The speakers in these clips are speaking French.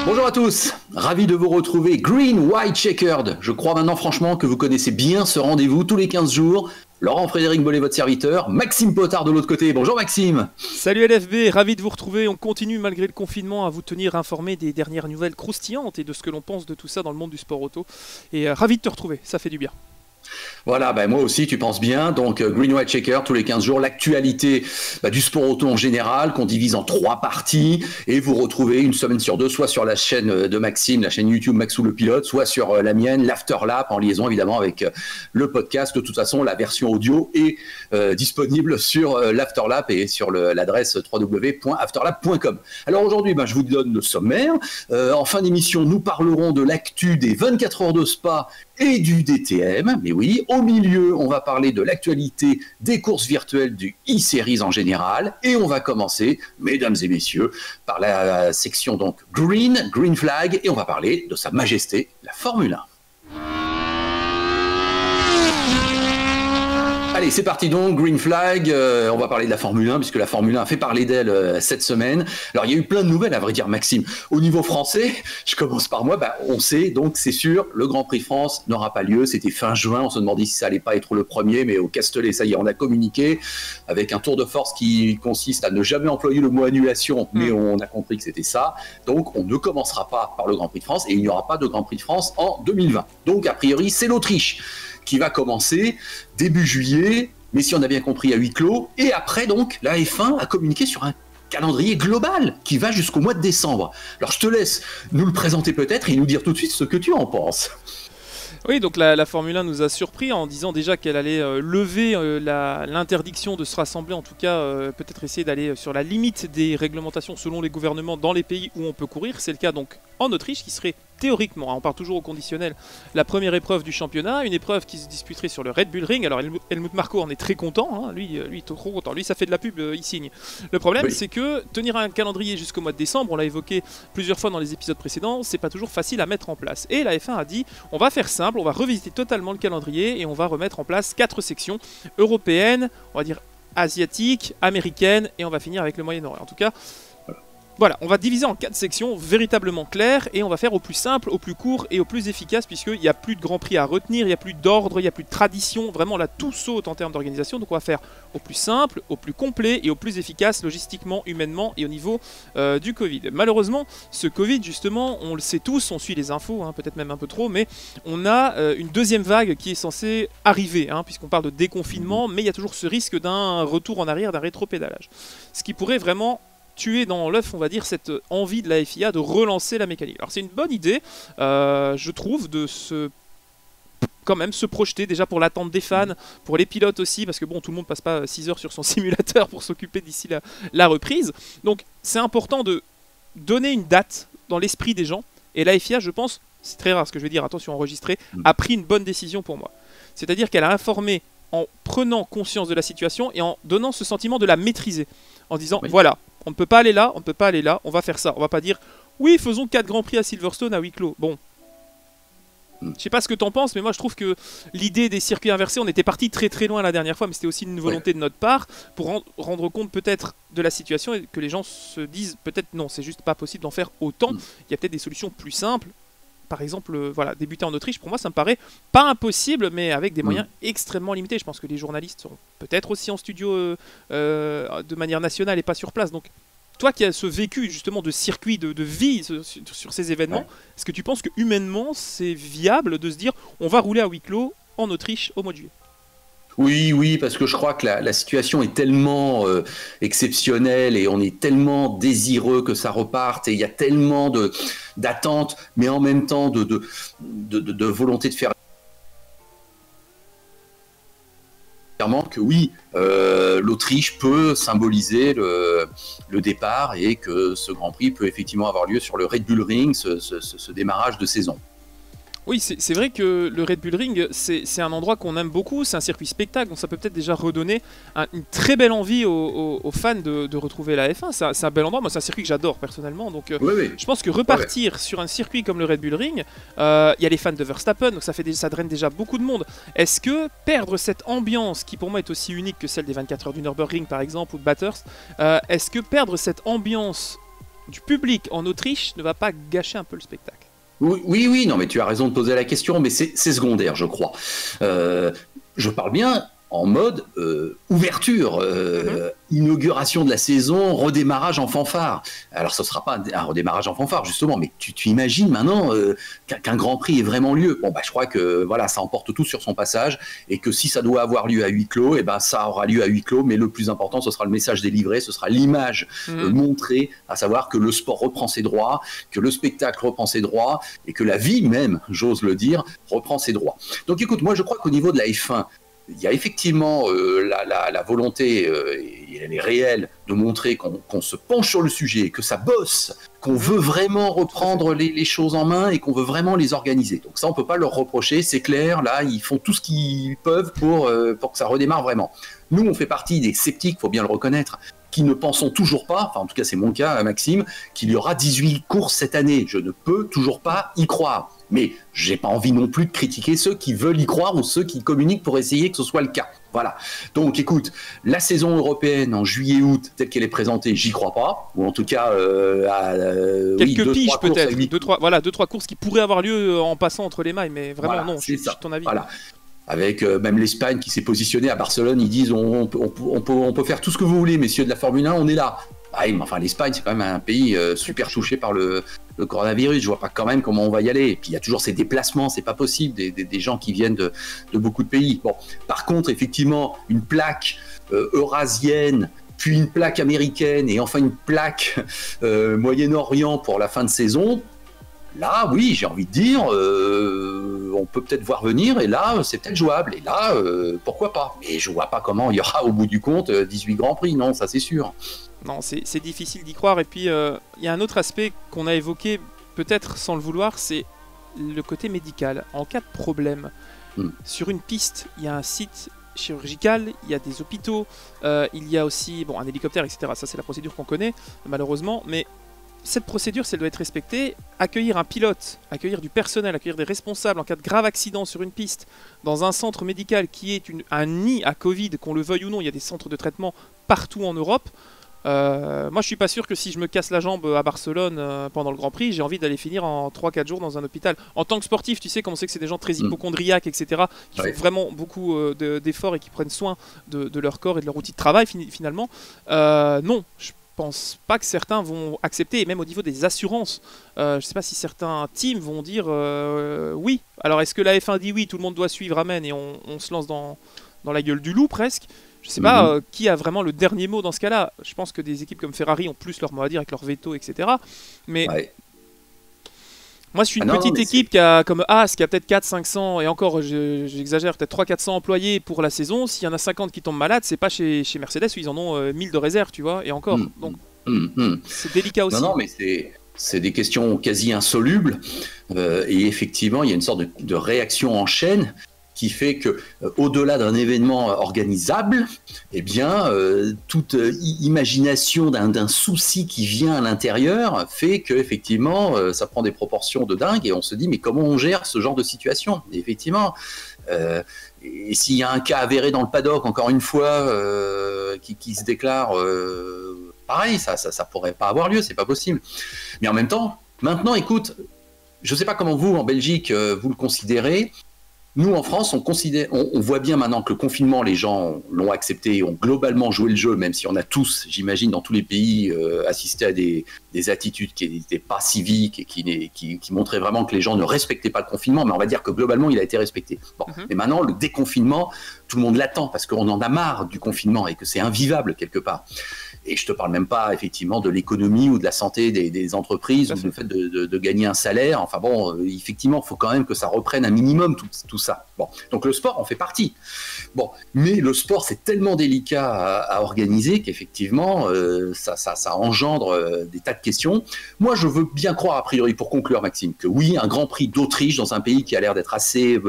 Bonjour à tous, ravi de vous retrouver Green White Checkered. Je crois maintenant franchement que vous connaissez bien ce rendez-vous tous les 15 jours. Laurent-Frédéric Bollet, votre serviteur, Maxime Potard de l'autre côté. Bonjour Maxime. Salut LFB, ravi de vous retrouver. On continue malgré le confinement à vous tenir informé des dernières nouvelles croustillantes et de ce que l'on pense de tout ça dans le monde du sport auto. Et ravi de te retrouver, ça fait du bien. Voilà, moi aussi, tu penses bien. Donc, Green White Checker, tous les 15 jours, l'actualité du sport auto en général, qu'on divise en 3 parties. Et vous retrouvez une semaine sur 2, soit sur la chaîne de Maxime, la chaîne YouTube Maxou le Pilote, soit sur la mienne, l'Afterlap, en liaison évidemment avec le podcast. De toute façon, la version audio est disponible sur l'Afterlap et sur l'adresse www.afterlap.com. Alors aujourd'hui, je vous donne le sommaire. En fin d'émission, nous parlerons de l'actu des 24 heures de Spa et du DTM, mais oui, au milieu, on va parler de l'actualité des courses virtuelles du e-Series en général, et on va commencer, mesdames et messieurs, par la section donc Green Flag, et on va parler de Sa Majesté, la Formule 1. Allez, c'est parti donc, Green Flag, on va parler de la Formule 1, puisque la Formule 1 a fait parler d'elle cette semaine. Alors, il y a eu plein de nouvelles, à vrai dire, Maxime. Au niveau français, je commence par moi, on sait, donc c'est sûr, le Grand Prix de France n'aura pas lieu, c'était fin juin, on se demandait si ça allait pas être le premier, mais au Castellet, ça y est, on a communiqué, avec un tour de force qui consiste à ne jamais employer le mot annulation, mais on a compris que c'était ça. Donc, on ne commencera pas par le Grand Prix de France, et il n'y aura pas de Grand Prix de France en 2020. Donc, a priori, c'est l'Autriche qui va commencer début juillet, mais si on a bien compris à huis clos, et après donc la F1 a communiqué sur un calendrier global qui va jusqu'au mois de décembre. Alors je te laisse nous le présenter peut-être et nous dire tout de suite ce que tu en penses. Oui, donc la Formule 1 nous a surpris en disant déjà qu'elle allait lever l'interdiction de se rassembler, en tout cas peut-être essayer d'aller sur la limite des réglementations selon les gouvernements dans les pays où on peut courir. C'est le cas donc en Autriche qui serait théoriquement, on part toujours au conditionnel, la première épreuve du championnat, une épreuve qui se disputerait sur le Red Bull Ring. Alors Helmut Marko en est très content, lui est trop content, lui ça fait de la pub, il signe. Le problème c'est que tenir un calendrier jusqu'au mois de décembre, on l'a évoqué plusieurs fois dans les épisodes précédents, c'est pas toujours facile à mettre en place. Et la F1 a dit, on va faire simple, on va revisiter totalement le calendrier et on va remettre en place 4 sections européennes, on va dire asiatiques, américaines, et on va finir avec le Moyen-Orient. En tout cas, voilà, on va diviser en 4 sections véritablement claires et on va faire au plus simple, au plus court et au plus efficace, puisqu'il n'y a plus de Grand Prix à retenir, il n'y a plus d'ordre, il n'y a plus de tradition, vraiment là tout saute en termes d'organisation. Donc on va faire au plus simple, au plus complet et au plus efficace logistiquement, humainement et au niveau du Covid. Malheureusement, ce Covid justement, on le sait tous, on suit les infos, peut-être même un peu trop, mais on a une deuxième vague qui est censée arriver, puisqu'on parle de déconfinement, mais il y a toujours ce risque d'un retour en arrière, d'un rétropédalage. Ce qui pourrait vraiment tuer dans l'œuf, on va dire, cette envie de la FIA de relancer la mécanique. Alors c'est une bonne idée, je trouve, de quand même se projeter déjà pour l'attente des fans, pour les pilotes aussi, parce que bon, tout le monde passe pas 6 heures sur son simulateur pour s'occuper d'ici la reprise. Donc c'est important de donner une date dans l'esprit des gens, et la FIA, je pense, c'est très rare ce que je vais dire, attention enregistré, a pris une bonne décision pour moi. C'est-à-dire qu'elle a informé en prenant conscience de la situation et en donnant ce sentiment de la maîtriser, en disant voilà, on ne peut pas aller là, on ne peut pas aller là, on va faire ça. On va pas dire oui, faisons 4 Grands Prix à Silverstone à huis clos. Bon. Je sais pas ce que t'en penses, mais moi je trouve que l'idée des circuits inversés, on était parti très très loin la dernière fois, mais c'était aussi une volonté de notre part pour rendre compte peut-être de la situation et que les gens se disent peut-être non, c'est juste pas possible d'en faire autant. Il y a peut-être des solutions plus simples. Par exemple, débuter en Autriche, pour moi ça me paraît pas impossible, mais avec des moyens extrêmement limités. Je pense que les journalistes sont peut-être aussi en studio de manière nationale et pas sur place. Donc toi qui as ce vécu justement de circuit, de vie sur ces événements, est-ce que tu penses que humainement c'est viable de se dire on va rouler à huis clos en Autriche au mois de juillet ? Oui, parce que je crois que la situation est tellement exceptionnelle et on est tellement désireux que ça reparte et il y a tellement d'attentes, mais en même temps de volonté de faire que oui, l'Autriche peut symboliser le départ et que ce Grand Prix peut effectivement avoir lieu sur le Red Bull Ring, ce démarrage de saison. Oui, c'est vrai que le Red Bull Ring, c'est un endroit qu'on aime beaucoup, c'est un circuit spectacle, donc ça peut peut-être déjà redonner une très belle envie aux fans de retrouver la F1. C'est un bel endroit, moi c'est un circuit que j'adore personnellement, donc je pense que repartir sur un circuit comme le Red Bull Ring, il y a les fans de Verstappen, donc ça draine déjà beaucoup de monde. Est-ce que perdre cette ambiance, qui pour moi est aussi unique que celle des 24 heures du Nürburgring par exemple, ou de Bathurst, est-ce que perdre cette ambiance du public en Autriche ne va pas gâcher un peu le spectacle? Oui, non, mais tu as raison de poser la question, mais c'est secondaire, je crois. Je parle bien en mode ouverture, inauguration de la saison, redémarrage en fanfare. Alors ce ne sera pas un redémarrage en fanfare justement, mais tu imagines maintenant qu'un Grand Prix ait vraiment lieu. Bon, je crois que voilà, ça emporte tout sur son passage, et que si ça doit avoir lieu à huis clos, ça aura lieu à huis clos, mais le plus important, ce sera le message délivré, ce sera l'image montrée, à savoir que le sport reprend ses droits, que le spectacle reprend ses droits, et que la vie même, j'ose le dire, reprend ses droits. Donc écoute, moi je crois qu'au niveau de la F1, il y a effectivement la volonté, et elle est réelle, de montrer qu'on se penche sur le sujet, que ça bosse, qu'on veut vraiment reprendre les choses en main et qu'on veut vraiment les organiser. Donc ça, on ne peut pas leur reprocher, c'est clair, là, ils font tout ce qu'ils peuvent pour que ça redémarre vraiment. Nous, on fait partie des sceptiques, il faut bien le reconnaître, qui ne pensons toujours pas, enfin en tout cas c'est mon cas, Maxime, qu'il y aura 18 courses cette année. Je ne peux toujours pas y croire. Mais j'ai pas envie non plus de critiquer ceux qui veulent y croire ou ceux qui communiquent pour essayer que ce soit le cas. Voilà. Donc écoute, la saison européenne en juillet-août, telle qu'elle est présentée, j'y crois pas. Ou en tout cas, quelques piges peut-être. 2-3 courses qui pourraient avoir lieu en passant entre les mailles, mais vraiment voilà, non, je suis ton avis. Voilà. Avec même l'Espagne qui s'est positionnée à Barcelone, ils disent on peut faire tout ce que vous voulez, messieurs de la Formule 1, on est là. Ah, mais enfin, l'Espagne, c'est quand même un pays super touché par le coronavirus. Je vois pas quand même comment on va y aller. Et puis il y a toujours ces déplacements, c'est pas possible, des gens qui viennent de beaucoup de pays. Bon, par contre, effectivement, une plaque eurasienne, puis une plaque américaine, et enfin une plaque Moyen-Orient pour la fin de saison. Là, oui, j'ai envie de dire, on peut peut-être voir venir, et là, c'est peut-être jouable. Et là, pourquoi pas? Mais je vois pas comment il y aura au bout du compte 18 Grands Prix, non, ça c'est sûr. Non, c'est difficile d'y croire. Et puis, il y a un autre aspect qu'on a évoqué, peut-être sans le vouloir, c'est le côté médical. En cas de problème, sur une piste, il y a un site chirurgical, il y a des hôpitaux, il y a aussi un hélicoptère, etc. Ça, c'est la procédure qu'on connaît, malheureusement. Mais cette procédure, si elle doit être respectée, accueillir un pilote, accueillir du personnel, accueillir des responsables en cas de grave accident sur une piste, dans un centre médical qui est un nid à Covid, qu'on le veuille ou non, il y a des centres de traitement partout en Europe. Moi, je suis pas sûr que si je me casse la jambe à Barcelone pendant le Grand Prix, j'ai envie d'aller finir en 3-4 jours dans un hôpital. En tant que sportif, tu sais, comme on sait que c'est des gens très hypocondriaques, etc., qui font vraiment beaucoup d'efforts et qui prennent soin de leur corps et de leur outil de travail, finalement. Non, je pense pas que certains vont accepter, et même au niveau des assurances, je sais pas si certains teams vont dire oui. Alors, est-ce que la F1 dit oui, tout le monde doit suivre, amen, et on se lance dans la gueule du loup, presque? Je sais pas qui a vraiment le dernier mot dans ce cas-là. Je pense que des équipes comme Ferrari ont plus leur mot à dire avec leur veto, etc. Mais moi, je suis une petite équipe qui a, comme Haas, qui a peut-être 400-500, et encore, j'exagère, peut-être 300-400 employés pour la saison. S'il y en a 50 qui tombent malades, c'est pas chez Mercedes où ils en ont 1000 de réserve, tu vois, et encore. Donc, c'est délicat aussi. Non, mais c'est des questions quasi insolubles. Et effectivement, il y a une sorte de réaction en chaîne qui fait que, au-delà d'un événement organisable, eh bien, toute imagination d'un souci qui vient à l'intérieur fait que, effectivement, ça prend des proportions de dingue, et on se dit, mais comment on gère ce genre de situation? Et effectivement, et s'il y a un cas avéré dans le paddock, encore une fois, qui se déclare, pareil, ça pourrait pas avoir lieu, c'est pas possible. Mais en même temps, maintenant, écoute, je sais pas comment vous, en Belgique, vous le considérez. Nous, en France, on voit bien maintenant que le confinement, les gens l'ont accepté, ont globalement joué le jeu, même si on a tous, j'imagine, dans tous les pays, assisté à des attitudes qui n'étaient pas civiques et qui montraient vraiment que les gens ne respectaient pas le confinement, mais on va dire que globalement, il a été respecté. Bon. Mais maintenant, le déconfinement, tout le monde l'attend, parce qu'on en a marre du confinement et que c'est invivable quelque part. Et je te parle même pas, effectivement, de l'économie ou de la santé des entreprises, ou du fait de gagner un salaire. Enfin bon, effectivement, il faut quand même que ça reprenne un minimum tout ça. Bon, donc le sport en fait partie. Bon, mais le sport, c'est tellement délicat à organiser qu'effectivement, ça engendre des tas de questions. Moi, je veux bien croire, a priori, pour conclure, Maxime, que oui, un Grand Prix d'Autriche, dans un pays qui a l'air d'être assez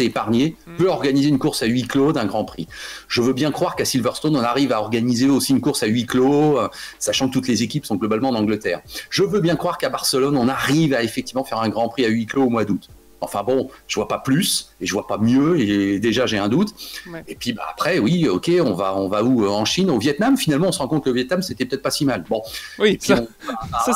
épargné, peut organiser une course à huis clos d'un Grand Prix. Je veux bien croire qu'à Silverstone, on arrive à organiser aussi une course à huis clos, sachant que toutes les équipes sont globalement en Angleterre. Je veux bien croire qu'à Barcelone, on arrive à effectivement faire un Grand Prix à huis clos au mois d'août. Enfin bon, je vois pas plus et je vois pas mieux et déjà j'ai un doute. Ouais. Et puis après, oui, ok, on va où? En Chine, au Vietnam. Finalement, on se rend compte que le Vietnam, c'était peut-être pas si mal. Bon. Oui, ça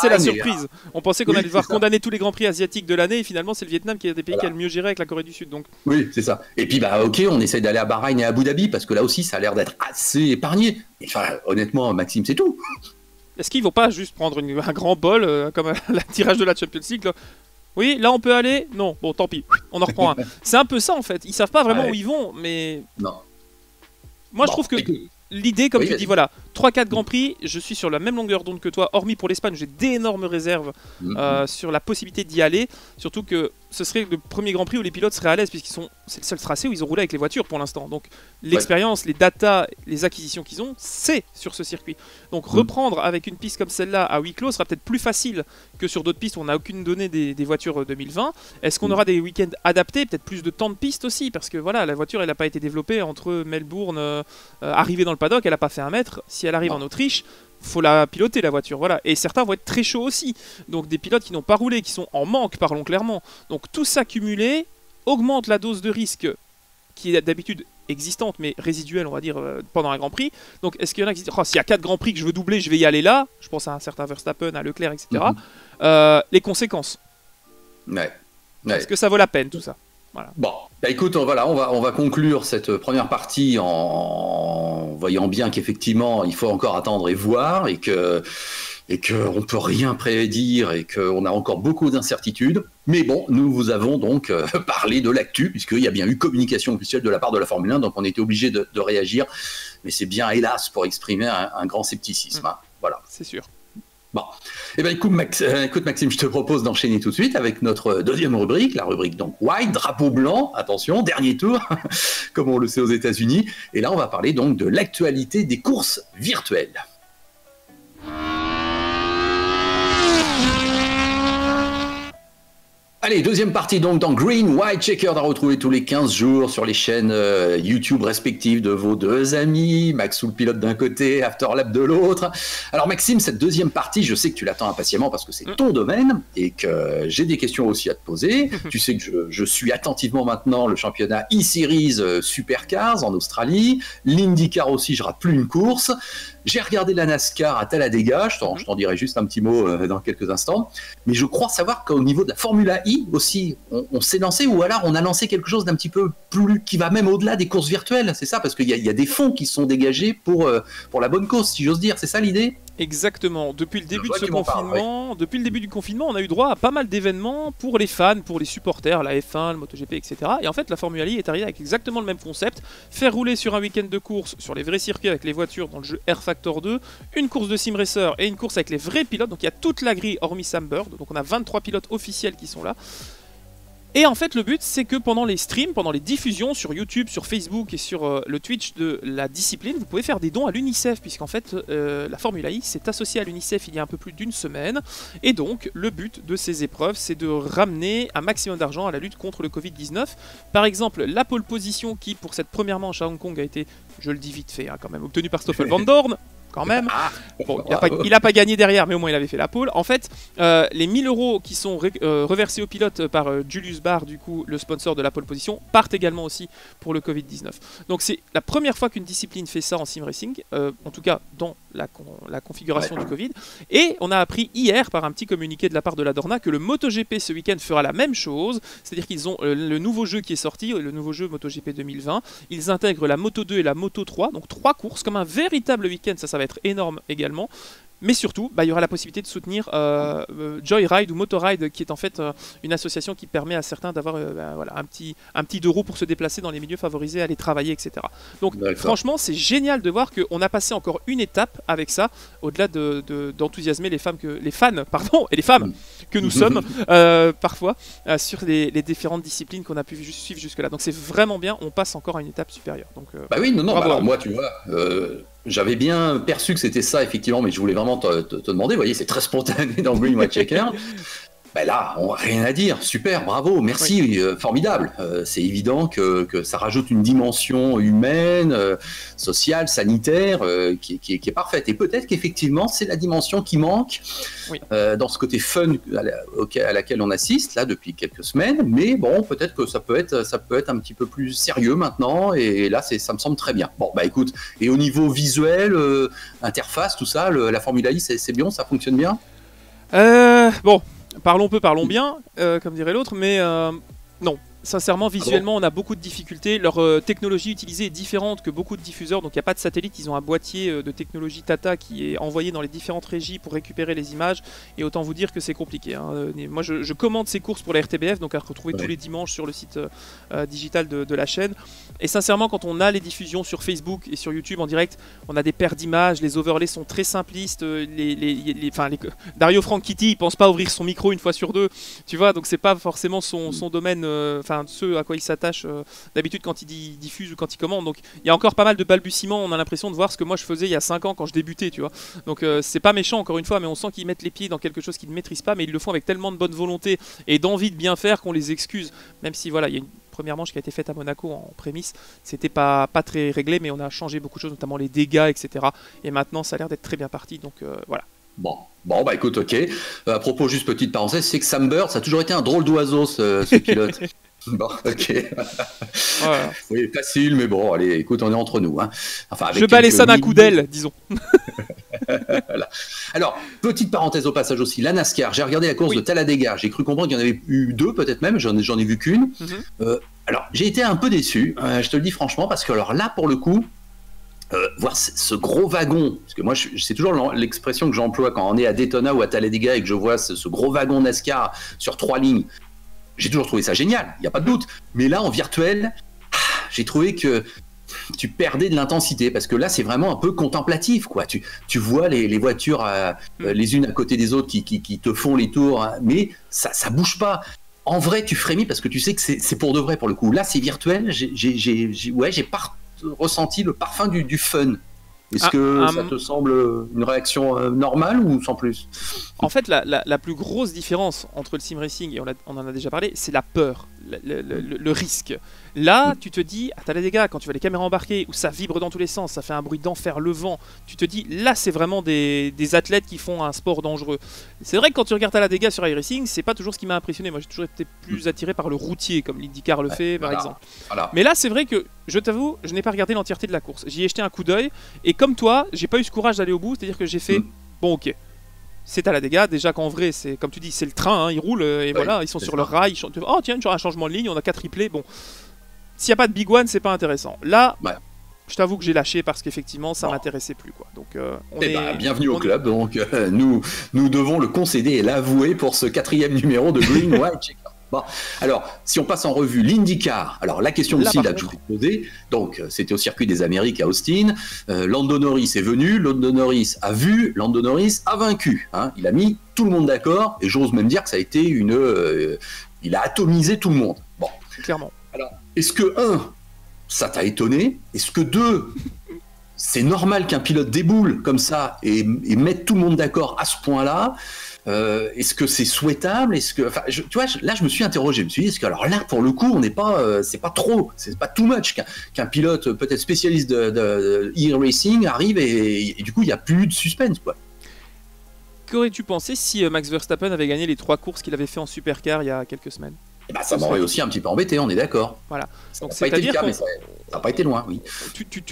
c'est la surprise. On pensait qu'on allait devoir condamner tous les grands prix asiatiques de l'année et finalement c'est le Vietnam qui est un des pays qui a le mieux géré avec la Corée du Sud. Donc. Oui, c'est ça. Et puis ok, on essaye d'aller à Bahreïn et à Abu Dhabi parce que là aussi, ça a l'air d'être assez épargné. Enfin, honnêtement, Maxime, c'est tout. Est-ce qu'ils vont pas juste prendre un grand bol comme le tirage de la Champions League là? Oui, là on peut aller. Non, bon, tant pis. On en reprend un. C'est un peu ça en fait. Ils savent pas vraiment où ils vont, mais. Non. Moi, je trouve que l'idée, comme tu dis, voilà, 3-4 Grands Prix, je suis sur la même longueur d'onde que toi, hormis pour l'Espagne, j'ai d'énormes réserves sur la possibilité d'y aller. Surtout que ce serait le premier Grand Prix où les pilotes seraient à l'aise, puisqu'ils c'est le seul tracé où ils ont roulé avec les voitures pour l'instant. Donc l'expérience, les datas, les acquisitions qu'ils ont, c'est sur ce circuit. Donc reprendre avec une piste comme celle-là à huis clos sera peut-être plus facile que sur d'autres pistes où on n'a aucune donnée des voitures 2020. Est-ce qu'on aura des week-ends adaptés, peut-être plus de temps de piste aussi, parce que voilà, la voiture elle n'a pas été développée entre Melbourne, arrivée dans le paddock, elle n'a pas fait 1 mètre. Si elle arrive en Autriche, faut la piloter la voiture, voilà. Et certains vont être très chauds aussi. Donc des pilotes qui n'ont pas roulé, qui sont en manque, parlons clairement. Donc tout ça cumulé augmente la dose de risque qui est d'habitude existante, mais résiduelle, on va dire, pendant un Grand Prix. Donc est-ce qu'il y en a qui disent, oh, s'il y a 4 Grands Prix que je veux doubler, je vais y aller là. Je pense à un certain Verstappen, à Leclerc, etc. Les conséquences. Est-ce que ça vaut la peine, tout ça? Voilà. Bon, écoute, voilà, on va conclure cette première partie en voyant bien qu'effectivement, il faut encore attendre et voir, et qu'on peut rien prédire, et qu'on a encore beaucoup d'incertitudes. Mais bon, nous vous avons donc parlé de l'actu, puisqu'il y a bien eu communication officielle de la part de la Formule 1, donc on était obligé de réagir. Mais c'est bien, hélas, pour exprimer un grand scepticisme. Hein. Voilà. C'est sûr. Bon, eh ben, écoute Maxime, je te propose d'enchaîner tout de suite avec notre deuxième rubrique, la rubrique donc White, drapeau blanc, attention, dernier tour, comme on le sait aux États-Unis. Et là, on va parler donc de l'actualité des courses virtuelles. Allez, deuxième partie donc dans Green White Checkered à retrouver tous les 15 jours sur les chaînes YouTube respectives de vos deux amis, Max ou le pilote d'un côté, Afterlap de l'autre. Alors Maxime, cette deuxième partie, je sais que tu l'attends impatiemment parce que c'est ton domaine et que j'ai des questions aussi à te poser. Tu sais que je suis attentivement maintenant le championnat e-Series Supercars en Australie, l'IndyCar aussi, je rate plus une course. J'ai regardé la NASCAR à Talladega, je t'en dirai juste un petit mot dans quelques instants, mais je crois savoir qu'au niveau de la Formula I aussi, on s'est lancé, ou alors on a lancé quelque chose d'un petit peu plus, qui va même au-delà des courses virtuelles, c'est ça? Parce qu'il y a des fonds qui sont dégagés pour la bonne cause, si j'ose dire, c'est ça l'idée? Exactement. Depuis le début de ce confinement, depuis le début du confinement, on a eu droit à pas mal d'événements pour les fans, pour les supporters, la F1, le MotoGP, etc. Et en fait, la Formule E est arrivée avec exactement le même concept, faire rouler sur un week-end de course sur les vrais circuits avec les voitures dans le jeu Air Factor 2, une course de sim racer et une course avec les vrais pilotes. Donc il y a toute la grille hormis Sam Bird. Donc on a 23 pilotes officiels qui sont là. Et en fait, le but, c'est que pendant les streams, pendant les diffusions sur YouTube, sur Facebook et sur le Twitch de la discipline, vous pouvez faire des dons à l'UNICEF, puisqu'en fait, la Formule I s'est associée à l'UNICEF il y a un peu plus d'1 semaine. Et donc, le but de ces épreuves, c'est de ramener un maximum d'argent à la lutte contre le Covid-19. Par exemple, la pole position qui, pour cette première manche à Hong Kong, a été, je le dis vite fait, hein, quand même, obtenue par Stoffel Van Dorn. Quand même. Bon, il n'a pas gagné derrière, mais au moins il avait fait la pole. En fait, les 1000 € qui sont reversés aux pilotes par Julius Baer, du coup, le sponsor de la pole position, partent également aussi pour le Covid-19. Donc c'est la première fois qu'une discipline fait ça en sim racing, en tout cas dans la configuration du Covid. Et on a appris hier par un petit communiqué de la part de la Dorna que le MotoGP ce week-end fera la même chose. C'est-à-dire qu'ils ont le nouveau jeu qui est sorti, le nouveau jeu MotoGP 2020. Ils intègrent la Moto 2 et la Moto 3, donc 3 courses comme un véritable week-end. Ça va être énorme également. Mais surtout, il y aura la possibilité de soutenir Joyride ou Motoride, qui est en fait une association qui permet à certains d'avoir voilà, un petit €, pour se déplacer dans les milieux favorisés, aller travailler, etc. Donc franchement, c'est génial de voir qu'on a passé encore une étape avec ça, au-delà d'enthousiasmer les fans et les femmes que nous sommes parfois sur les différentes disciplines qu'on a pu suivre jusque-là. Donc c'est vraiment bien, on passe encore à une étape supérieure. Donc, oui, non, alors moi, tu vois... J'avais bien perçu que c'était ça, effectivement, mais je voulais vraiment te demander. Vous voyez, c'est très spontané dans Green White Checker. Ben là, rien à dire, super, bravo, merci, Oui. formidable. C'est évident que ça rajoute une dimension humaine, sociale, sanitaire, qui est parfaite. Et peut-être qu'effectivement, c'est la dimension qui manque Oui. dans ce côté fun à laquelle on assiste là depuis quelques semaines. Mais bon, peut-être que ça peut être un petit peu plus sérieux maintenant. Et là, ça me semble très bien. Bon, bah écoute, et au niveau visuel, interface, tout ça, la Formule I, c'est bien, ça fonctionne bien. Bon, parlons peu, parlons bien, comme dirait l'autre, mais non. Sincèrement, visuellement, on a beaucoup de difficultés. Leur technologie utilisée est différente que beaucoup de diffuseurs, donc il n'y a pas de satellite. Ils ont un boîtier de technologie Tata qui est envoyé dans les différentes régies pour récupérer les images. Et autant vous dire que c'est compliqué. Hein. Moi, je commande ces courses pour la RTBF, donc à retrouver tous les dimanches sur le site digital de la chaîne. Et sincèrement, quand on a les diffusions sur Facebook et sur YouTube en direct, on a des paires d'images, les overlays sont très simplistes. Dario Franchitti, il pense pas ouvrir son micro une fois sur deux, tu vois, donc c'est pas forcément son domaine. Enfin, ce à quoi il s'attache d'habitude quand il diffuse ou quand il commande. Donc il y a encore pas mal de balbutiements. On a l'impression de voir ce que moi je faisais il y a 5 ans quand je débutais, tu vois. Donc c'est pas méchant encore une fois, mais on sent qu'ils mettent les pieds dans quelque chose qu'ils ne maîtrisent pas, mais ils le font avec tellement de bonne volonté et d'envie de bien faire qu'on les excuse. Même si voilà, il y a une première manche qui a été faite à Monaco en prémisse, c'était pas très réglé, mais on a changé beaucoup de choses, notamment les dégâts, etc. Et maintenant ça a l'air d'être très bien parti. Donc voilà. Bon, bah écoute, ok. À propos, juste petite parenthèse, c'est que Sam Bird, ça a toujours été un drôle d'oiseau, ce pilote. Bon, ok. Voilà. Oui, facile, mais bon, allez, écoute, on est entre nous. Hein. Enfin, avec je balais ça d'un lignes. coup d'aile, disons. Voilà. Alors, petite parenthèse au passage aussi, la NASCAR. J'ai regardé la course de Talladega. J'ai cru comprendre qu'il y en avait eu 2, peut-être même. J'en ai vu qu'une. Alors, j'ai été un peu déçu, je te le dis franchement, parce que alors là, pour le coup, voir ce gros wagon, parce que moi c'est toujours l'expression que j'emploie quand on est à Daytona ou à Talladega et que je vois ce gros wagon NASCAR sur 3 lignes, j'ai toujours trouvé ça génial, il n'y a pas de doute. Mais là en virtuel, j'ai trouvé que tu perdais de l'intensité, parce que là c'est vraiment un peu contemplatif, quoi. Tu vois les voitures les unes à côté des autres qui te font les tours, hein, mais ça bouge pas. En vrai tu frémis parce que tu sais que c'est pour de vrai pour le coup. Là c'est virtuel, j'ai pas ressenti le parfum du fun. Est-ce que ça te semble une réaction normale ou sans plus? En fait, la plus grosse différence entre le sim racing, et on en a déjà parlé, c'est la peur, le risque. Là, tu te dis, à Talladega, quand tu vois les caméras embarquées, où ça vibre dans tous les sens, ça fait un bruit d'enfer, le vent, tu te dis, là, c'est vraiment des athlètes qui font un sport dangereux. C'est vrai que quand tu regardes Talladega sur iRacing, c'est pas toujours ce qui m'a impressionné. Moi, j'ai toujours été plus attiré par le routier, comme l'IndyCar le fait, par exemple. Voilà. Mais là, c'est vrai que, je t'avoue, je n'ai pas regardé l'entièreté de la course. J'y ai jeté un coup d'œil, et comme toi, j'ai pas eu ce courage d'aller au bout, c'est-à-dire que j'ai fait, bon, ok. C'est à la dégâts, déjà qu'en vrai, c'est comme tu dis, c'est le train, hein, ils roulent et voilà, ils sont sur leur rail. Oh tiens, un changement de ligne, on a 4 triplés. Bon, s'il n'y a pas de big one, c'est pas intéressant. Là, je t'avoue que j'ai lâché parce qu'effectivement, ça m'intéressait plus, quoi. Donc, bienvenue au club. Donc, nous devons le concéder et l'avouer pour ce 4e numéro de Green White Checker. Bon, alors, si on passe en revue l'IndyCar, alors la question aussi là que je voulais te poser, donc c'était au circuit des Amériques à Austin, Lando Norris est venu, Lando Norris a vu, Lando Norris a vaincu, hein, il a mis tout le monde d'accord, et j'ose même dire que ça a été il a atomisé tout le monde. Bon, clairement. Alors, est-ce que, ça t'a étonné? Est-ce que 2, c'est normal qu'un pilote déboule comme ça et mette tout le monde d'accord à ce point-là? Est-ce que c'est souhaitable? Est-ce que, enfin, tu vois, là, je me suis interrogé. Je me suis dit, est-ce que, alors là, pour le coup, on n'est pas, c'est pas trop, c'est pas too much qu'un pilote peut-être spécialiste de e-racing arrive et du coup, il n'y a plus de suspense, quoi. Qu'aurais-tu pensé si Max Verstappen avait gagné les 3 courses qu'il avait fait en supercar il y a quelques semaines? Ça m'aurait aussi un petit peu embêté, on est d'accord. Voilà. Donc c'est pas été le cas, mais ça n'a pas été loin, oui. Tu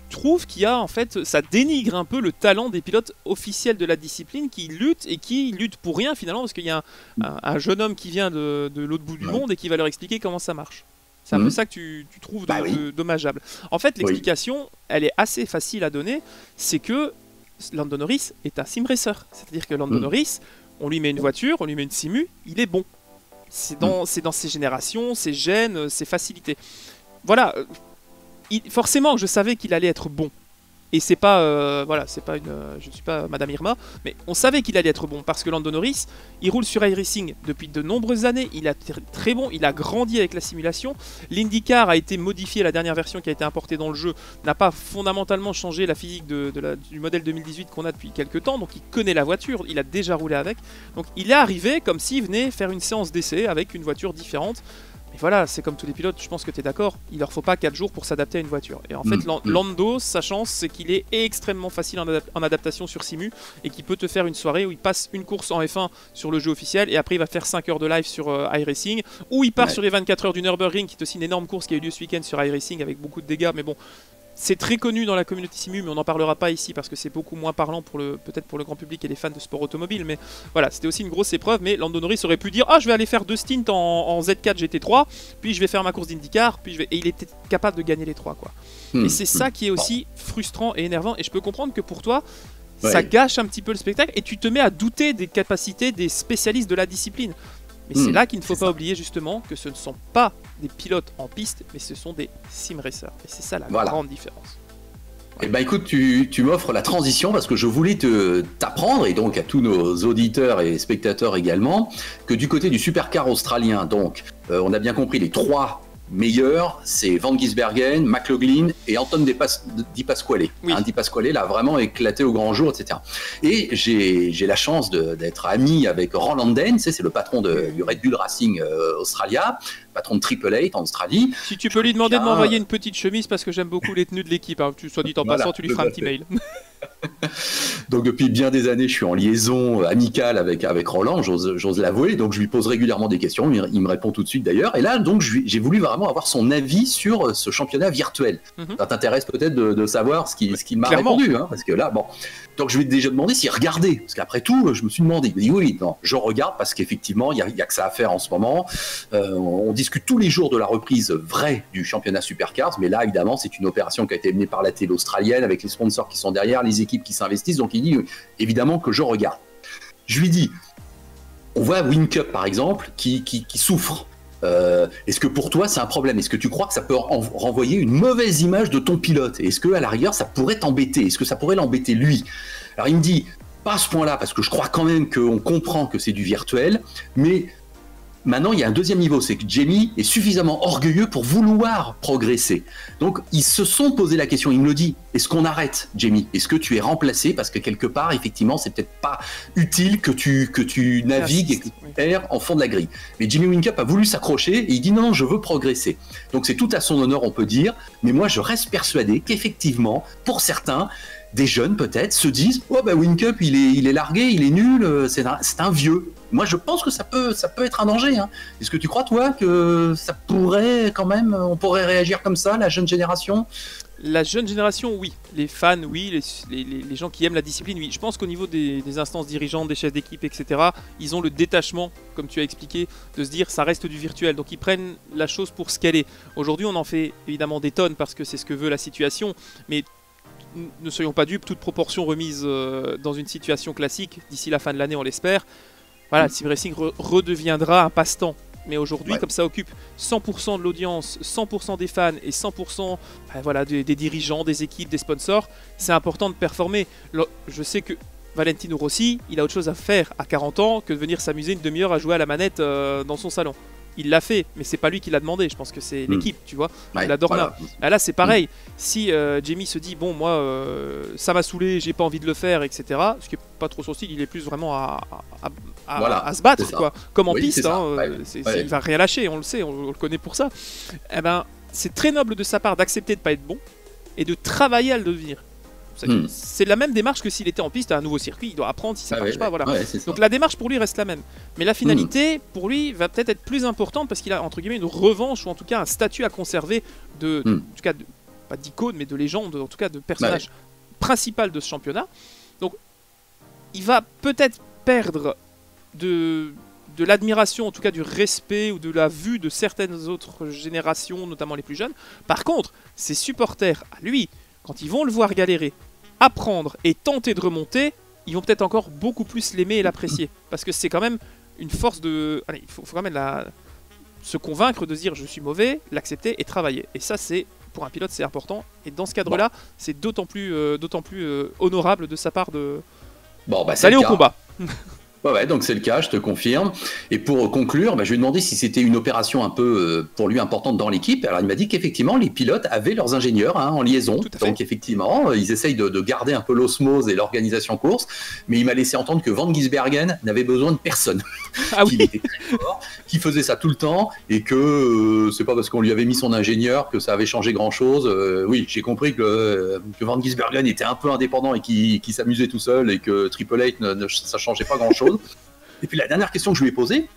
trouves qu'il y a, en fait, ça dénigre un peu le talent des pilotes officiels de la discipline qui luttent pour rien finalement, parce qu'il y a un jeune homme qui vient de l'autre bout du monde et qui va leur expliquer comment ça marche. C'est un peu ça que tu trouves dommageable. En fait, l'explication, elle est assez facile à donner, c'est que Lando Norris est un sim racer. C'est-à-dire que Lando Norris, on lui met une voiture, on lui met une simu, il est bon. C'est dans ses générations, ses gènes, ses facilités. Voilà. Forcément, je savais qu'il allait être bon. Et c'est pas, voilà, c'est pas je ne suis pas Madame Irma, mais on savait qu'il allait être bon parce que Lando Norris, il roule sur iRacing depuis de nombreuses années, il est très bon, il a grandi avec la simulation. L'IndyCar a été modifié, la dernière version qui a été importée dans le jeu n'a pas fondamentalement changé la physique du modèle 2018 qu'on a depuis quelques temps, donc il connaît la voiture, il a déjà roulé avec, donc il est arrivé comme s'il venait faire une séance d'essai avec une voiture différente. Mais voilà, c'est comme tous les pilotes, je pense que tu es d'accord, il leur faut pas 4 jours pour s'adapter à une voiture. Et en fait, Lando, sa chance, c'est qu'il est extrêmement facile en adaptation sur Simu et qu'il peut te faire une soirée où il passe une course en F1 sur le jeu officiel et après il va faire 5 heures de live sur iRacing, ou il part sur les 24 heures du Nürburgring, qui est aussi une énorme course qui a eu lieu ce week-end sur iRacing avec beaucoup de dégâts, mais bon. C'est très connu dans la communauté Simu, mais on n'en parlera pas ici parce que c'est beaucoup moins parlant peut-être pour le grand public et les fans de sport automobile. Mais voilà, c'était aussi une grosse épreuve. Mais Lando Norris aurait pu dire: ah, je vais aller faire 2 stints en Z4 GT3, puis je vais faire ma course d'IndyCar, et il était capable de gagner les 3, quoi. Et c'est ça qui est aussi frustrant et énervant. Et je peux comprendre que pour toi, ça gâche un petit peu le spectacle et tu te mets à douter des capacités des spécialistes de la discipline. Mais c'est là qu'il ne faut pas oublier justement que ce ne sont pas des pilotes en piste, mais ce sont des sim racers. Et c'est ça la grande différence. Eh ben écoute, tu m'offres la transition parce que je voulais t'apprendre, et donc à tous nos auditeurs et spectateurs également, que du côté du supercar australien, donc on a bien compris les 3 meilleurs, c'est Van Gisbergen, McLaughlin et Anton Di Pasquale. Oui. Di Pasquale l'a vraiment éclaté au grand jour, etc. Et j'ai la chance d'être ami avec Roland Dennis, c'est le patron du Red Bull Racing Australia, patron de Triple Eight en Australie. Si tu peux lui demander de m'envoyer une petite chemise parce que j'aime beaucoup les tenues de l'équipe, hein. Soit dit en passant, tu lui feras un petit mail. Donc depuis bien des années, je suis en liaison amicale avec Roland, j'ose l'avouer, donc je lui pose régulièrement des questions, il me répond tout de suite d'ailleurs, et là donc j'ai voulu vraiment avoir son avis sur ce championnat virtuel. Ça t'intéresse peut-être de savoir ce qu'il m'a répondu, hein, parce que là, bon, donc je lui ai déjà demandé s'il regardait, parce qu'après tout, je me suis demandé, il m'a dit oui, non, je regarde parce qu'effectivement, il y a que ça à faire en ce moment, on discute tous les jours de la reprise vraie du championnat Supercars, mais là évidemment c'est une opération qui a été menée par la télé australienne, avec les sponsors qui sont derrière, les équipes qui s'investissent, donc il dit évidemment que je regarde. Je lui dis, on voit Whincup par exemple qui souffre. Est-ce que pour toi c'est un problème? Est-ce que tu crois que ça peut renvoyer une mauvaise image de ton pilote? Est-ce que à la rigueur ça pourrait t'embêter? Est-ce que ça pourrait l'embêter lui? Alors il me dit, pas à ce point-là, parce que je crois quand même qu'on comprend que c'est du virtuel, mais maintenant, il y a un deuxième niveau, c'est que Jamie est suffisamment orgueilleux pour vouloir progresser. Donc, ils se sont posé la question, il me le dit, est-ce qu'on arrête, Jamie? Est-ce que tu es remplacé? Parce que quelque part, effectivement, c'est peut-être pas utile que tu navigues et que tu erres en fond de la grille. Mais Jimmy Whincup a voulu s'accrocher et il dit non, je veux progresser. Donc, c'est tout à son honneur, on peut dire, mais moi, je reste persuadé qu'effectivement, pour certains, des jeunes peut-être se disent oh bah Whincup il est largué, il est nul, c'est un vieux. Moi je pense que ça peut être un danger, hein. Est-ce que tu crois toi que ça pourrait quand même, on pourrait réagir comme ça, la jeune génération? La jeune génération, oui. Les fans, oui. Les gens qui aiment la discipline, oui. Je pense qu'au niveau des instances dirigeantes, des chefs d'équipe, etc., ils ont le détachement, comme tu as expliqué, de se dire ça reste du virtuel. Donc ils prennent la chose pour ce qu'elle est. Aujourd'hui on en fait évidemment des tonnes parce que c'est ce que veut la situation, mais ne soyons pas dupes, toute proportion remise dans une situation classique, d'ici la fin de l'année on l'espère, voilà, le sim racing redeviendra un passe-temps. Mais aujourd'hui, comme ça occupe 100% de l'audience, 100% des fans et 100% voilà, des dirigeants, des équipes, des sponsors, c'est important de performer. Je sais que Valentino Rossi, il a autre chose à faire à 40 ans que de venir s'amuser une demi-heure à jouer à la manette dans son salon. Il l'a fait, mais c'est pas lui qui l'a demandé, je pense que c'est l'équipe, tu vois, la Dorna. Voilà. Là c'est pareil, si Jamie se dit bon moi ça m'a saoulé, j'ai pas envie de le faire, etc., ce qui est pas trop son style, il est plus vraiment à se battre, quoi, comme en piste, hein, il va rien lâcher, on le sait, on le connaît pour ça. Eh ben, c'est très noble de sa part d'accepter de pas être bon et de travailler à le devenir. C'est la même démarche que s'il était en piste à un nouveau circuit, il doit apprendre si ça marche pas, voilà. Donc la démarche pour lui reste la même, mais la finalité pour lui va peut-être être plus importante parce qu'il a entre guillemets une revanche ou en tout cas un statut à conserver en tout cas pas d'icône mais de légende, en tout cas de personnage principal de ce championnat. Donc il va peut-être perdre de l'admiration, en tout cas du respect ou de la vue de certaines autres générations, notamment les plus jeunes. Par contre, ses supporters à lui, quand ils vont le voir galérer, apprendre et tenter de remonter, ils vont peut-être encore beaucoup plus l'aimer et l'apprécier. Parce que c'est quand même une force de... Allez, il faut quand même se convaincre de se dire je suis mauvais, l'accepter et travailler. Et ça c'est pour un pilote c'est important. Et dans ce cadre-là, c'est d'autant plus honorable de sa part d'aller au combat. Ouais, donc c'est le cas, je te confirme. Et pour conclure, je lui ai demandé si c'était une opération un peu pour lui importante dans l'équipe. Alors il m'a dit qu'effectivement les pilotes avaient leurs ingénieurs en liaison. Donc effectivement, ils essayent de garder un peu l'osmose et l'organisation course. Mais il m'a laissé entendre que Van Gisbergen n'avait besoin de personne. Ah oui. Qu'il était très fort, qu'il faisait ça tout le temps et que c'est pas parce qu'on lui avait mis son ingénieur que ça avait changé grand-chose. Oui, j'ai compris que Van Gisbergen était un peu indépendant et qui s'amusait tout seul et que Triple Eight ça changeait pas grand-chose. Et puis la dernière question que je lui ai posée,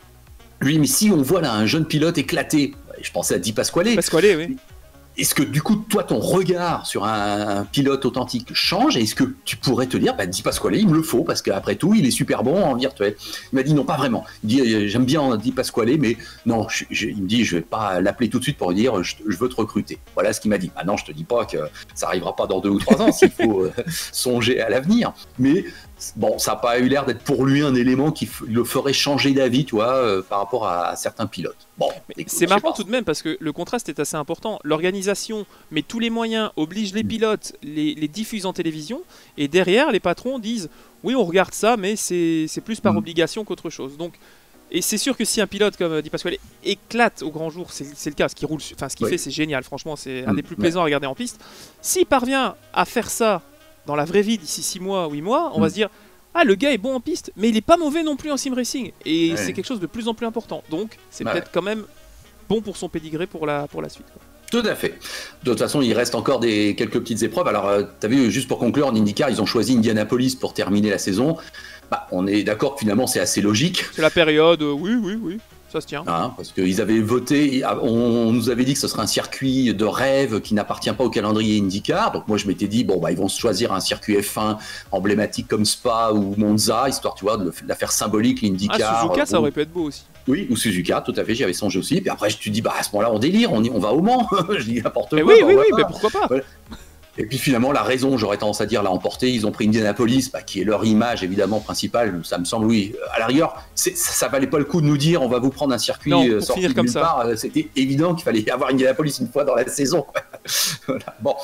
je lui ai dit mais si on voit là un jeune pilote éclaté, je pensais à Di Pasquale. Pasquale, oui. Est-ce que du coup, toi, ton regard sur un pilote authentique change? Est-ce que tu pourrais te dire, Di Pasquale, il me le faut, parce qu'après tout, il est super bon en virtuel? Il m'a dit non, pas vraiment. Il dit, j'aime bien Di Pasquale, mais non, il me dit, je vais pas l'appeler tout de suite pour lui dire, je veux te recruter. Voilà ce qu'il m'a dit. Ah non, je te dis pas que ça arrivera pas dans 2 ou 3 ans, s'il faut songer à l'avenir. Mais bon, ça n'a pas eu l'air d'être pour lui un élément qui le ferait changer d'avis, tu vois, par rapport à certains pilotes. Bon, c'est marrant tout de même parce que le contraste est assez important. L'organisation met tous les moyens, oblige les pilotes, les diffuse en télévision, et derrière, les patrons disent oui, on regarde ça, mais c'est plus par obligation qu'autre chose. Donc, et c'est sûr que si un pilote comme Di Pasquale éclate au grand jour, c'est le cas, ce qu'il fait, c'est génial. Franchement, c'est un des plus plaisants à regarder en piste. S'il parvient à faire ça dans la vraie vie d'ici 6 mois, 8 mois, on va se dire ah, le gars est bon en piste, mais il est pas mauvais non plus en sim racing. Et c'est quelque chose de plus en plus important. Donc, c'est peut-être quand même bon pour son pédigré pour la suite, quoi. Tout à fait. De toute façon, il reste encore quelques petites épreuves. Alors, tu as vu, juste pour conclure, en IndyCar, ils ont choisi Indianapolis pour terminer la saison. On est d'accord que finalement, c'est assez logique. C'est la période, oui. Ça se tient. Parce qu'ils avaient voté, on nous avait dit que ce serait un circuit de rêve qui n'appartient pas au calendrier IndyCar. Donc moi je m'étais dit, ils vont choisir un circuit F1 emblématique comme Spa ou Monza, histoire, tu vois, de la faire symbolique, l'IndyCar. Suzuka, ça aurait pu être beau aussi. Oui, ou Suzuka, tout à fait, j'y avais songé aussi. Puis après, tu dis, à ce moment-là, on délire, on va au Mans. Je dis n'importe quoi. Oui, mais pourquoi pas. Voilà. Et puis finalement, la raison, j'aurais tendance à dire, l'a emporté. Ils ont pris Indianapolis, qui est leur image évidemment principale. Ça me semble, oui. À la rigueur, ça valait pas le coup de nous dire, on va vous prendre un circuit sorti de nulle part. C'était évident qu'il fallait avoir Indianapolis une fois dans la saison, quoi. Voilà. Bon,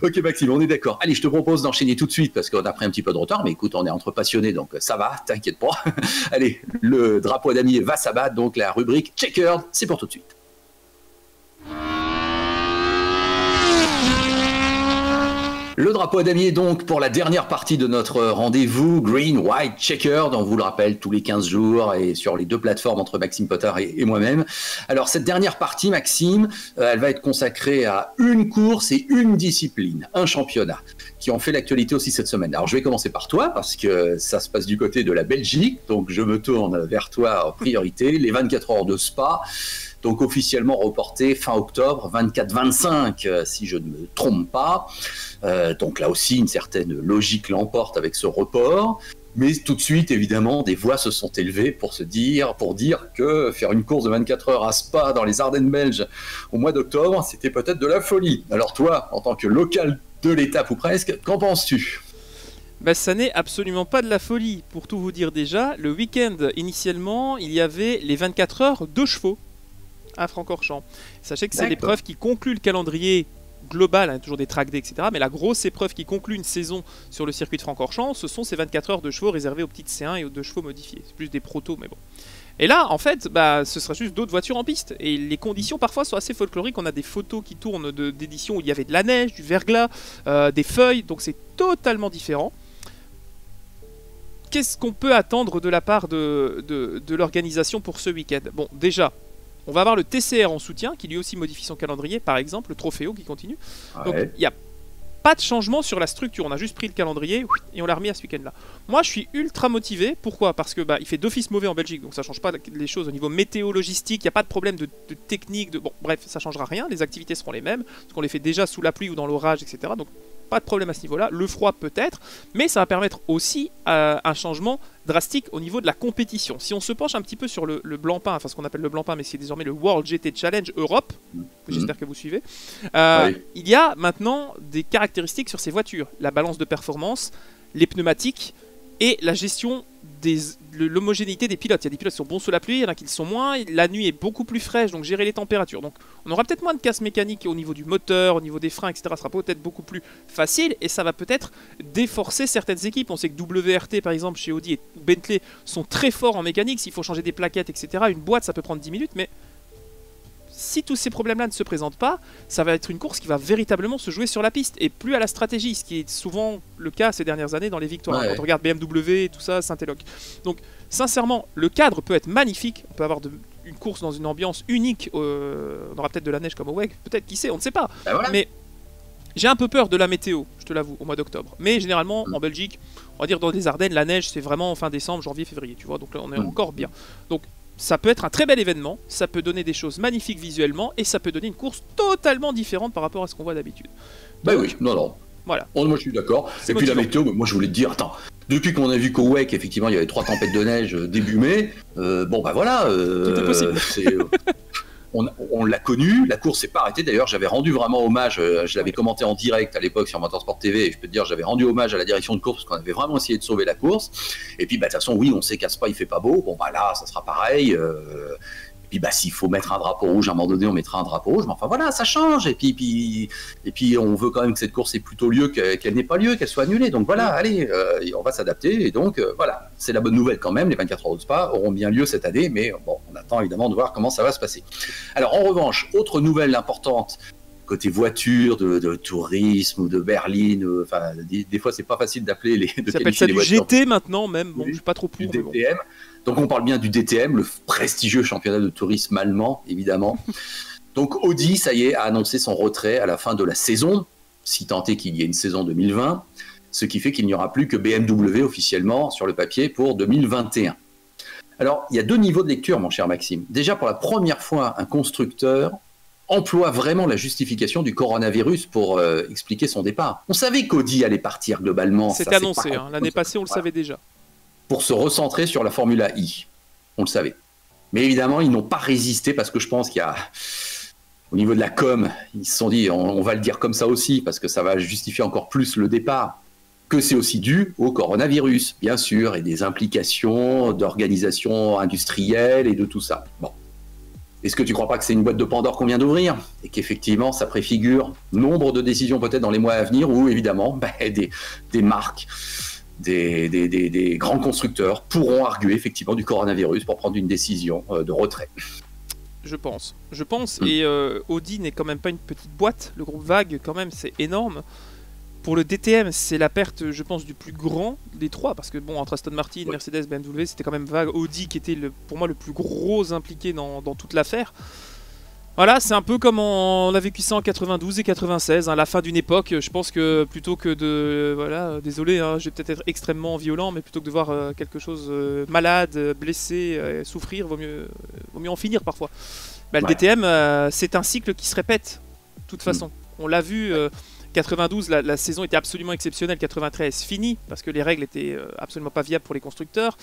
ok Maxime, on est d'accord. Allez, je te propose d'enchaîner tout de suite parce qu'on a pris un petit peu de retard, mais écoute, on est entre passionnés, donc ça va, t'inquiète pas. Allez, le drapeau à damier va s'abattre, donc la rubrique Checkered, c'est pour tout de suite. Le drapeau à damier donc pour la dernière partie de notre rendez-vous Green, White, Checkered, on vous le rappelle tous les 15 jours et sur les 2 plateformes entre Maxime Potter et moi-même. Alors cette dernière partie Maxime, elle va être consacrée à une course et une discipline, un championnat qui ont fait l'actualité aussi cette semaine. Alors je vais commencer par toi parce que ça se passe du côté de la Belgique, donc je me tourne vers toi en priorité, les 24 heures de Spa. Donc officiellement reporté fin octobre, 24-25 si je ne me trompe pas. Donc là aussi, une certaine logique l'emporte avec ce report. Mais tout de suite, évidemment, des voix se sont élevées pour dire que faire une course de 24 heures à Spa dans les Ardennes belges au mois d'octobre, c'était peut-être de la folie. Alors toi, en tant que local de l'étape ou presque, qu'en penses-tu ? Ça n'est absolument pas de la folie. Pour tout vous dire déjà, le week-end, initialement, il y avait les 24 heures de chevaux à Francorchamps. Sachez que c'est l'épreuve qui conclut le calendrier global, toujours des track days, etc. Mais la grosse épreuve qui conclut une saison sur le circuit de Francorchamps, ce sont ces 24 heures de chevaux réservées aux petites C1 et aux 2 chevaux modifiés. C'est plus des protos, mais bon. Et là, en fait, ce sera juste d'autres voitures en piste. Et les conditions, parfois, sont assez folkloriques. On a des photos qui tournent d'éditions où il y avait de la neige, du verglas, des feuilles. Donc c'est totalement différent. Qu'est-ce qu'on peut attendre de la part de l'organisation pour ce week-end ? Bon, déjà, on va avoir le TCR en soutien, qui lui aussi modifie son calendrier, par exemple, le Trofeo qui continue. Ouais. Donc, il n'y a pas de changement sur la structure. On a juste pris le calendrier et on l'a remis à ce week-end-là. Moi, je suis ultra motivé. Pourquoi ? Parce que il fait d'office mauvais en Belgique, donc ça ne change pas les choses au niveau météo-logistique. Il n'y a pas de problème de technique. Bon, bref, ça ne changera rien. Les activités seront les mêmes, parce qu'on les fait déjà sous la pluie ou dans l'orage, etc. Donc, pas de problème à ce niveau-là. Le froid peut-être, mais ça va permettre aussi un changement drastique au niveau de la compétition. Si on se penche un petit peu sur le blanc-pain, enfin ce qu'on appelle le blanc-pain, mais c'est désormais le World GT Challenge Europe, j'espère que vous suivez, il y a maintenant des caractéristiques sur ces voitures. La balance de performance, les pneumatiques et la gestion de l'homogénéité des pilotes. Il y a des pilotes qui sont bons sous la pluie, il y en a qui le sont moins, la nuit est beaucoup plus fraîche, donc gérer les températures. Donc on aura peut-être moins de casse mécanique au niveau du moteur, au niveau des freins, etc. sera peut-être beaucoup plus facile, et ça va peut-être déforcer certaines équipes. On sait que WRT par exemple chez Audi et Bentley sont très forts en mécanique, s'il faut changer des plaquettes, etc. Une boîte ça peut prendre 10 minutes, mais si tous ces problèmes-là ne se présentent pas, ça va être une course qui va véritablement se jouer sur la piste et plus à la stratégie, ce qui est souvent le cas ces dernières années dans les victoires. Ouais. Quand on regarde BMW et tout ça, Saint-Éloque. Donc, sincèrement, le cadre peut être magnifique. On peut avoir une course dans une ambiance unique. On aura peut-être de la neige comme au WEC, peut-être, qui sait, on ne sait pas. Voilà. Mais j'ai un peu peur de la météo, je te l'avoue, au mois d'octobre. Mais généralement, en Belgique, on va dire dans les Ardennes, la neige, c'est vraiment fin décembre, janvier, février, tu vois. Donc là, on est encore bien. Donc, ça peut être un très bel événement, ça peut donner des choses magnifiques visuellement, et ça peut donner une course totalement différente par rapport à ce qu'on voit d'habitude. Bah oui, non. Voilà. Moi je suis d'accord. Et puis la météo, moi je voulais te dire, attends, depuis qu'on a vu qu'au WEC, effectivement, il y avait 3 tempêtes de neige début mai, bon bah voilà, tout est possible. On l'a connu, la course s'est pas arrêtée. D'ailleurs, j'avais rendu vraiment hommage, je l'avais commenté en direct à l'époque sur Motorsport TV, et je peux te dire, j'avais rendu hommage à la direction de course parce qu'on avait vraiment essayé de sauver la course. Et puis, bah, de toute façon, oui, on sait qu'à Spa, il fait pas beau. Bon, bah là, ça sera pareil. Et puis, bah, s'il faut mettre un drapeau rouge, à un moment donné, on mettra un drapeau rouge. Mais enfin, voilà, ça change. Et puis on veut quand même que cette course ait plutôt lieu qu'elle n'ait pas lieu, qu'elle soit annulée. Donc voilà, allez, on va s'adapter. Et donc, voilà, c'est la bonne nouvelle quand même. Les 24 heures de Spa auront bien lieu cette année. Mais bon, on attend évidemment de voir comment ça va se passer. Alors, en revanche, autre nouvelle importante, côté voiture, de tourisme ou de berline, enfin, des fois, c'est pas facile d'appeler les. Ça s'appelle ça du GT maintenant, même. Bon, je suis pas trop pour. Du DTM. Donc, on parle bien du DTM, le prestigieux championnat de tourisme allemand, évidemment. Donc, Audi, ça y est, a annoncé son retrait à la fin de la saison, si tant est qu'il y ait une saison 2020, ce qui fait qu'il n'y aura plus que BMW officiellement sur le papier pour 2021. Alors, il y a 2 niveaux de lecture, mon cher Maxime. Déjà, pour la première fois, un constructeur emploie vraiment la justification du coronavirus pour expliquer son départ. On savait qu'Audi allait partir globalement. C'était annoncé, hein. L'année passée, on le savait déjà. Pour se recentrer sur la Formula I. On le savait. Mais évidemment, ils n'ont pas résisté parce que je pense qu'il y a, au niveau de la com, ils se sont dit, on va le dire comme ça aussi, parce que ça va justifier encore plus le départ, que c'est aussi dû au coronavirus, bien sûr, et des implications d'organisation industrielle et de tout ça. Bon. Est-ce que tu ne crois pas que c'est une boîte de Pandore qu'on vient d'ouvrir et qu'effectivement, ça préfigure nombre de décisions peut-être dans les mois à venir où, évidemment, des marques, des grands constructeurs pourront arguer effectivement du coronavirus pour prendre une décision de retrait. Je pense. Et Audi n'est quand même pas une petite boîte. Le groupe VAG, quand même, c'est énorme. Pour le DTM, c'est la perte, je pense, du plus grand des 3, parce que bon, entre Aston Martin, Mercedes, BMW, c'était quand même VAG, Audi qui était pour moi le plus gros impliqué dans toute l'affaire. Voilà, c'est un peu comme on a vécu ça en 92 et 96, hein, la fin d'une époque. Je pense que plutôt que de... Voilà, désolé, hein, je vais peut-être être extrêmement violent, mais plutôt que de voir quelque chose malade, blessé, souffrir, vaut mieux en finir parfois. Bah, le DTM, c'est un cycle qui se répète, de toute façon. On l'a vu, 92, la saison était absolument exceptionnelle, 93, fini, parce que les règles étaient absolument pas viables pour les constructeurs.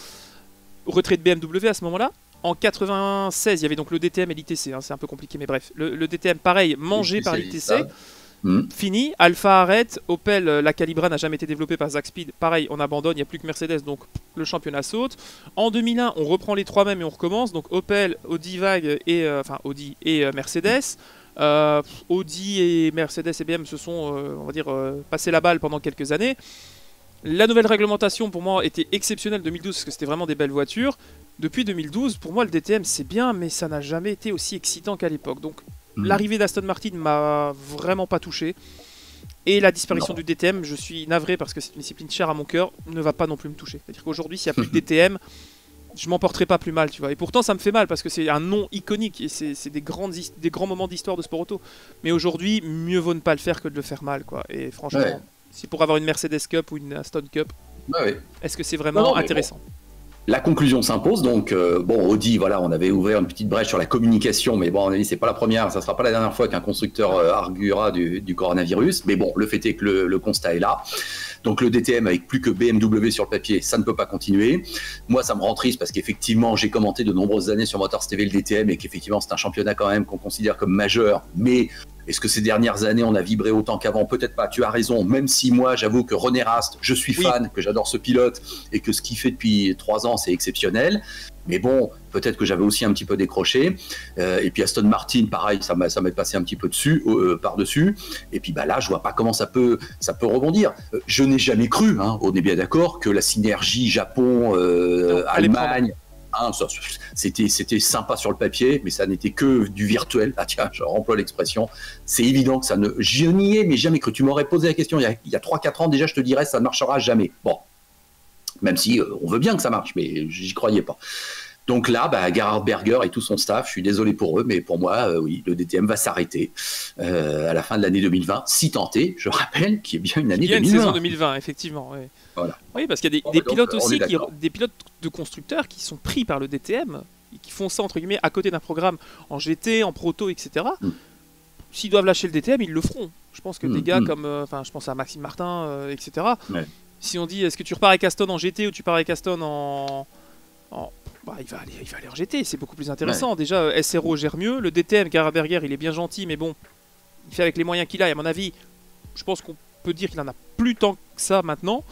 Retrait de BMW à ce moment-là. En 96, il y avait donc le DTM et l'ITC, hein, c'est un peu compliqué, mais bref. Le DTM, pareil, mangé par l'ITC, fini. Alpha arrête, Opel, la Calibra n'a jamais été développée par Zaxpeed, pareil, on abandonne, il n'y a plus que Mercedes, donc le championnat saute. En 2001, on reprend les 3 mêmes et on recommence, donc Opel, Audi VAG et Audi et Mercedes. Audi et Mercedes et BM se sont, on va dire, passé la balle pendant quelques années. La nouvelle réglementation pour moi était exceptionnelle 2012 parce que c'était vraiment des belles voitures. Depuis 2012, pour moi le DTM c'est bien, mais ça n'a jamais été aussi excitant qu'à l'époque. Donc l'arrivée d'Aston Martin m'a vraiment pas touché. Et la disparition du DTM, je suis navré parce que c'est une discipline chère à mon cœur, ne va pas non plus me toucher. C'est-à-dire qu'aujourd'hui, s'il n'y a plus de DTM, je m'en porterai pas plus mal, tu vois. Et pourtant, ça me fait mal parce que c'est un nom iconique et c'est des grands moments d'histoire de sport auto. Mais aujourd'hui, mieux vaut ne pas le faire que de le faire mal, quoi. Et franchement, si pour avoir une Mercedes Cup ou une Aston Cup, est-ce que c'est vraiment intéressant ? La conclusion s'impose, donc Audi, voilà, on avait ouvert une petite brèche sur la communication, mais bon, on a dit c'est pas la première, ça sera pas la dernière fois qu'un constructeur arguera du coronavirus, mais bon, le fait est que le constat est là. Donc le DTM avec plus que BMW sur le papier, ça ne peut pas continuer. Moi, ça me rend triste parce qu'effectivement, j'ai commenté de nombreuses années sur Motors TV le DTM et qu'effectivement, c'est un championnat quand même qu'on considère comme majeur, mais Est-ce que ces dernières années, on a vibré autant qu'avant? Peut-être pas, tu as raison, même si moi, j'avoue que René Rast, je suis fan, que j'adore ce pilote, et que ce qu'il fait depuis 3 ans, c'est exceptionnel. Mais bon, peut-être que j'avais aussi un petit peu décroché. Et puis Aston Martin, pareil, ça m'est passé un petit peu par-dessus. Et puis là, je vois pas comment ça peut rebondir. Je n'ai jamais cru, on est bien d'accord, que la synergie Japon-Allemagne... c'était sympa sur le papier, mais ça n'était que du virtuel. Ah tiens, je remploie l'expression. C'est évident que je n'y ai mais jamais cru. Tu m'aurais posé la question il y a 3-4 ans, déjà je te dirais ça ne marchera jamais. Bon, même si on veut bien que ça marche, mais j'y croyais pas. Donc là, Gerhard Berger et tout son staff, je suis désolé pour eux, mais pour moi, oui, le DTM va s'arrêter à la fin de l'année 2020, si tenté, je rappelle, qui est bien une année 2020. Il y a une saison 2020, effectivement. Oui, voilà. Oui, parce qu'il y a des pilotes aussi, des pilotes de constructeurs qui sont pris par le DTM, et qui font ça, entre guillemets, à côté d'un programme en GT, en proto, etc. S'ils doivent lâcher le DTM, ils le feront. Je pense que des gars comme, je pense à Maxime Martin, etc. Ouais. Si on dit, est-ce que tu repars avec Aston en GT ou tu pars avec Aston il va aller en GT, c'est beaucoup plus intéressant. Ouais. Déjà, SRO gère mieux. Le DTM, Gerhard Berger, il est bien gentil, mais bon, il fait avec les moyens qu'il a. Et à mon avis, je pense qu'on peut dire qu'il en a plus tant que ça maintenant.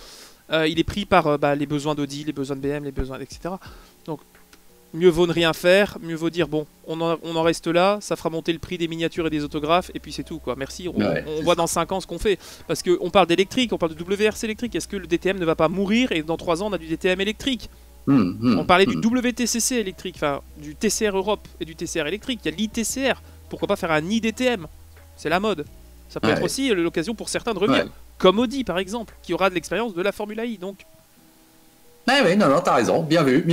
Il est pris par les besoins d'Audi, les besoins de BM, les besoins, etc. Donc, mieux vaut ne rien faire, mieux vaut dire, bon, on en reste là, ça fera monter le prix des miniatures et des autographes, et puis c'est tout, quoi. Merci, on voit dans 5 ans ce qu'on fait. Parce qu'on parle d'électrique, on parle de WRC électrique. Est-ce que le DTM ne va pas mourir et dans 3 ans, on a du DTM électrique? On parlait du WTCC électrique, enfin du TCR Europe et du TCR électrique. Il y a l'ITCR. Pourquoi pas faire un IDTM? C'est la mode. Ça peut être aussi l'occasion pour certains de revenir. Comme Audi par exemple, qui aura de l'expérience de la Formule I. Donc. Oui, non, t'as raison. Bien vu.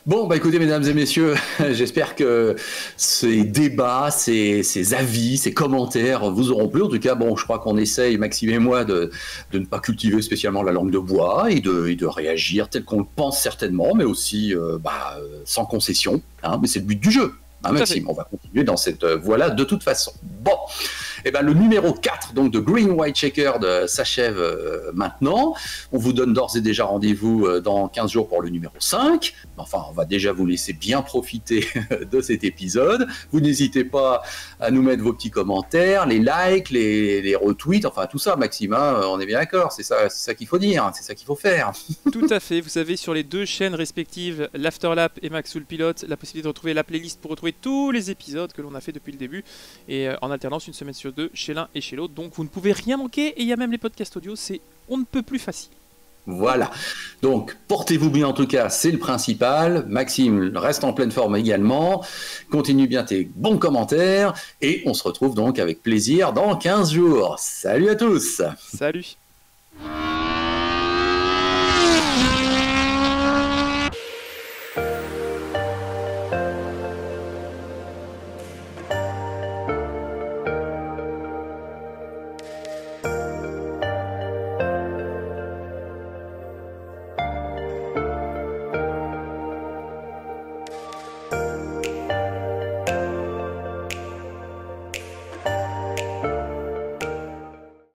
Bon, écoutez, mesdames et messieurs, j'espère que ces débats, ces avis, ces commentaires vous auront plu. En tout cas, je crois qu'on essaye, Maxime et moi, de ne pas cultiver spécialement la langue de bois et de réagir tel qu'on le pense certainement, mais aussi sans concession. Mais c'est le but du jeu. Maxime, on va continuer dans cette voie-là de toute façon. Bon, le numéro 4 donc, de Green White Checkered s'achève maintenant. On vous donne d'ores et déjà rendez-vous dans 15 jours pour le numéro 5. Enfin, on va déjà vous laisser bien profiter de cet épisode. Vous n'hésitez pas à nous mettre vos petits commentaires, les likes, les retweets, enfin tout ça, Maxime, on est bien d'accord, c'est ça qu'il faut dire, c'est ça qu'il faut faire. Tout à fait, vous avez sur les 2 chaînes respectives, l'Afterlap et Max Soul Pilote, la possibilité de retrouver la playlist pour retrouver tous les épisodes que l'on a fait depuis le début, et en alternance une semaine sur 2 chez l'un et chez l'autre, donc vous ne pouvez rien manquer, et il y a même les podcasts audio, c'est on ne peut plus facile. Voilà, donc portez-vous bien en tout cas, c'est le principal. Maxime reste en pleine forme également, continue bien tes bons commentaires, et on se retrouve donc avec plaisir dans 15 jours. Salut à tous. Salut.